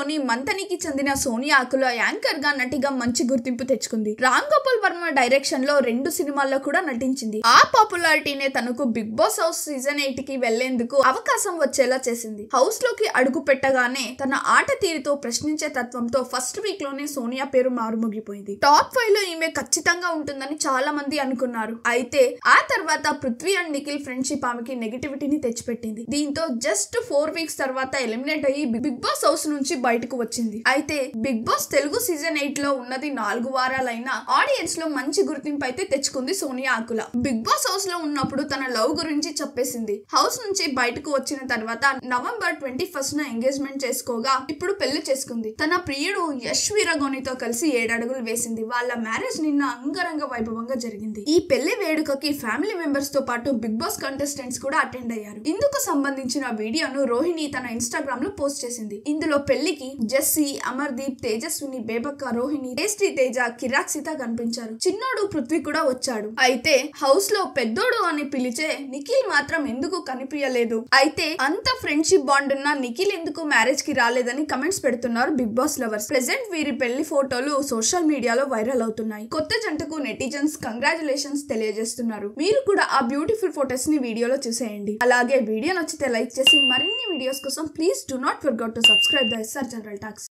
లోని మంతనికి చెందిన సోనియా ఆకుల యాంకర్ గా నటిగా మంచి గుర్తింపు తెచ్చుకుంది. రామ్ గోపాల్ వర్మ డైరెక్షన్ లో 2 సినిమాల్లో కూడా నటించింది. ఆ పాపులారిటీనే తనకు బిగ్ బాస్ హౌస్ సీజన్ 8 కి వెళ్లేందుకు అవకాశం వచ్చేలా చేసింది. హౌస్ లోకి అడుగు పెట్టగానే తన ఆట తీరుతో ప్రశ్నించే తత్వంతో ఫస్ట్ వీక్ లోనే సోనియా పేరు మారుమోగిపోయింది. టాప్ 5 లో ఈమె ఖచ్చితంగా ఉంటుందని చాలా మంది అనుకున్నారు. అయితే ఆ తర్వాత పృథ్వీ అండ్ నిఖిల్ ఫ్రెండ్షిప్ ఆమెకి నెగటివిటీని తెచ్చిపెట్టింది. దీంతో జస్ట్ 4 వీక్స్ తర్వాత ఎలిమినేట్ అయ్యి బిగ్ బాస్ హౌస్ నుంచి బయటకు వచ్చింది. అయితే బిగ్ బాస్ తెలుగు సీజన్ 8 లో ఉన్నది 4 వారాలైనా ఆడియన్స్ లో మంచి గుర్తింపు అయితే తెచ్చుకుంది సోనియా ఆకుల. బిగ్ బాస్ హౌస్ లో ఉన్నప్పుడు తన లవ్ గురించి చెప్పేసింది. హౌస్ నుంచి బయటకు వచ్చిన తర్వాత నవంబర్ 21న ఎంగేజ్మెంట్ చేసుకోగా ఇప్పుడు పెళ్లి చేసుకుంది. తన ప్రియుడు యష్ వీరగోనితో కలిసి 7 అడుగులు వేసింది. వాళ్ళ మ్యారేజ్ నిన్న అంగరంగ వైభవంగా జరిగింది. ఈ పెళ్లి వేడుకకి ఫ్యామిలీ మెంబర్స్ తో పాటు బిగ్ బాస్ కంటెస్టెంట్స్ కూడా అటెండ్ అయ్యారు. ఇందుకు సంబంధించిన వీడియోను రోహిణి తన ఇన్స్టాగ్రామ్ లో పోస్ట్ చేసింది. ఇందులో పెళ్లికి జెస్సీ, అమర్దీప్, తేజస్విని, బేబక్క, రోహిణి, టేస్టీ తేజ, కిరాక్ సీత కనిపించారు. చిన్నోడు పృథ్వీ కూడా వచ్చాడు. అయితే హౌస్ లో పెద్దోడు అని పిలిచే నిఖిల్ మాత్రం ఎందుకు కనిపించలేదు. అయితే అంత ఫ్రెండ్షిప్ బాండ్ ఉన్న నిఖిల్ ఎందుకు మ్యారేజ్ కి రాలేదని కమెంట్స్ పెడుతున్నారు బిగ్ బాస్ లవర్స్. ప్రెజెంట్ వీరి పెళ్లి ఫోటోలు సోషల్ మీడియాలో వైరల్ అవుతున్నాయి. కొత్త జంటకు నెటిజన్స్ కంగ్రాచులేషన్స్ తెలియజేస్తున్నారు. మీరు కూడా ఆ బ్యూటిఫుల్ ఫోటోస్ ని వీడియోలో చూసేయండి. అలాగే వీడియో నచ్చితే లైక్ చేసి మరిన్ని వీడియోస్ కోసం please do not forget to subscribe the SR general talks.